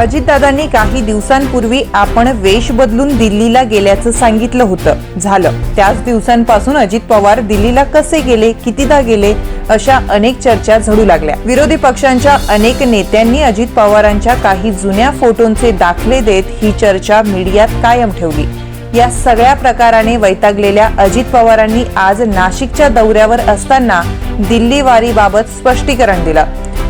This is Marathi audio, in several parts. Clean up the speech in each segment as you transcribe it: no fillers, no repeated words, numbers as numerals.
अजितदादांनी काही दिवसांपूर्वी आपण वेश बदलून दिल्लीला गेल्याचं सांगितलं होतं. झालं. त्याच दिवसांपासून अजित पवार दिल्लीला कसे गेले, कितीदा गेले, अशा अनेक चर्चा झडू लागल्या. विरोधी पक्षांच्या अनेक नेत्यांनी अजित पवारांच्या काही जुन्या फोटोंचे दाखले देत ही चर्चा मीडियात कायम ठेवली. या सगळ्या प्रकाराने वैतागलेल्या अजित पवारांनी आज नाशिकच्या दौऱ्यावर असताना दिल्ली वारीबाबत स्पष्टीकरण दिलं.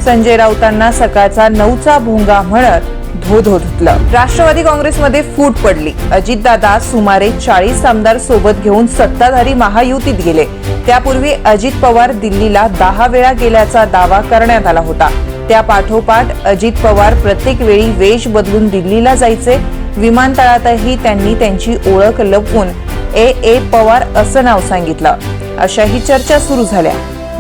संजय राऊतांना सकाळचा 9चा भोंगा म्हणत धो धुतलं. राष्ट्रवादी काँग्रेसमध्ये फूट पडली. अजितदादा सुमारे 40 आमदार सोबत घेऊन सत्ताधारी महायुतीत गेले. त्यापूर्वी अजित पवार दिल्लीला 10 वेळा गेल्याचा दावा करण्यात आला होता. त्या पाठोपाठ अजित पवार प्रत्येक वेळी वेश बदलून दिल्लीला जायचे. विमानतळातही त्यांनी त्यांची ओळख लपवून ए पवार असं नाव सांगितलं. अशाही चर्चा सुरू झाल्या.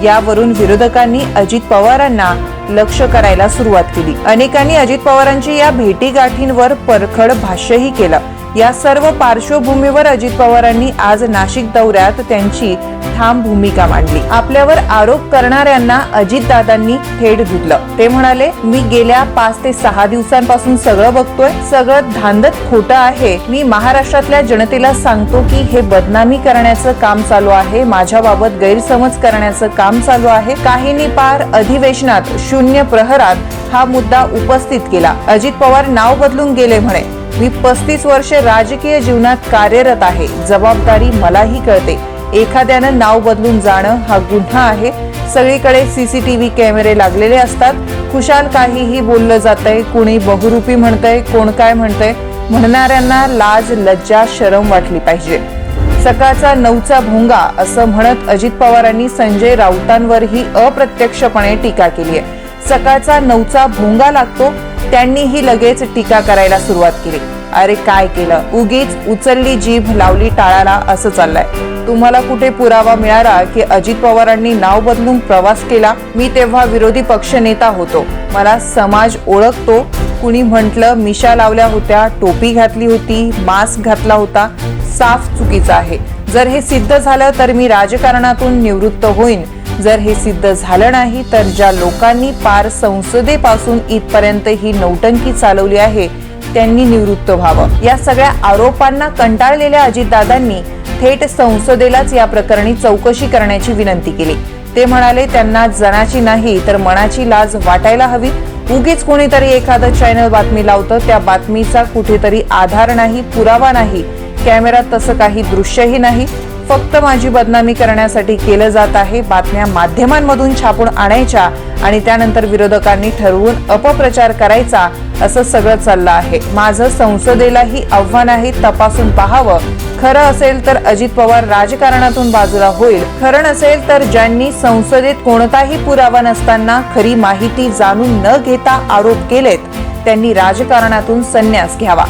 यावरून विरोधकांनी अजित पवारांना लक्ष करायला सुरुवात केली. अनेकांनी अजित पवारांची या भेटीगाठींवर परखड भाष्यही केलं. या सर्व पार्श्वभूमीवर अजित पवारांनी आज नाशिक दौऱ्यात त्यांची ठाम भूमिका मांडली. आपल्यावर आरोप करणाऱ्यांना अजितदादांनी थेट धुतलं. ते म्हणाले, मी गेल्या 5 ते 6 दिवसांपासून सगळं बघतोय. सगळं धांदत खोटं आहे. मी महाराष्ट्रातल्या जनतेला सांगतो की हे बदनामी करण्याचं काम चालू आहे. माझ्याबाबत गैरसमज करण्याचं काम चालू आहे. काहींनी पार अधिवेशनात 0 प्रहरात हा मुद्दा उपस्थित केला. अजित पवार नाव बदलून गेले म्हणे. मी 35 वर्षे राजकीय जीवनात कार्यरत आहे. जबाबदारी मलाही कळते. एखाद्यानं नाव बदलून जाणं हा गुन्हा आहे. सगळीकडे सीसीटीव्ही कॅमेरे लागलेले असतात. खुशाल काहीही बोललं जातंय. कोणी बहुरूपी म्हणतंय, कोण काय म्हणतंय. म्हणणाऱ्यांना लाज, लज्जा, शरम वाटली पाहिजे. सकाळचा 9चा भोंगा असं म्हणत अजित पवारांनी संजय राऊतांवरही अप्रत्यक्षपणे टीका केली आहे. सकाळचा 9चा भोंगा लागतो. त्यांनीही लगेच टीका करायला सुरुवात केली. अरे काय केलं, उगीच उचलली जीभ लावली टाळाला असं चाललंय. तुम्हाला कुठे पुरावा मिळाला की अजित पवारांनी नाव बदलून प्रवास केला? मी तेव्हा विरोधी पक्षनेता होतो. मला समाज ओळखतो. कुणी म्हटलं मिशा लावल्या होत्या, टोपी घातली होती, मास्क घातला होता. साफ चुकीचं आहे. जर हे सिद्ध झालं तर मी राजकारणातून निवृत्त होईन. जर हे सिद्ध झालं नाही तर ज्या लोकांनी पार संसदेपासून इथपर्यंत ही नौटंकी चालवली आहे त्यांनी निवृत्त व्हावं. या सगळ्या आरोपांना कंटाळलेल्या अजितदादांनी थेट संसदेलाच या प्रकरणी चौकशी करण्याची विनंती केली. ते म्हणाले, त्यांना जनाची नाही तर मनाची लाज वाटायला हवी. उगीच कोणीतरी एखादं चॅनल बातमी लावतं. त्या बातमीचा कुठेतरी आधार नाही, पुरावा नाही. कॅमेऱ्यात तसं काही दृश्यही नाही. फक्त माझी बदनामी करण्यासाठी केलं जात आहे. बातम्या माध्यमांमधून छापून आणायच्या आणि त्यानंतर विरोधकांनी ठरवून अपप्रचार करायचा, असं सगळं चाललं आहे. माझं संसदेलाही आव्हान आहे, तपासून पाहावं. खरं असेल तर अजित पवार राजकारणातून बाजूला होईल. खरं नसेल तर ज्यांनी संसदेत कोणताही पुरावा नसताना खरी माहिती जाणून न घेता आरोप केलेत त्यांनी राजकारणातून संन्यास घ्यावा.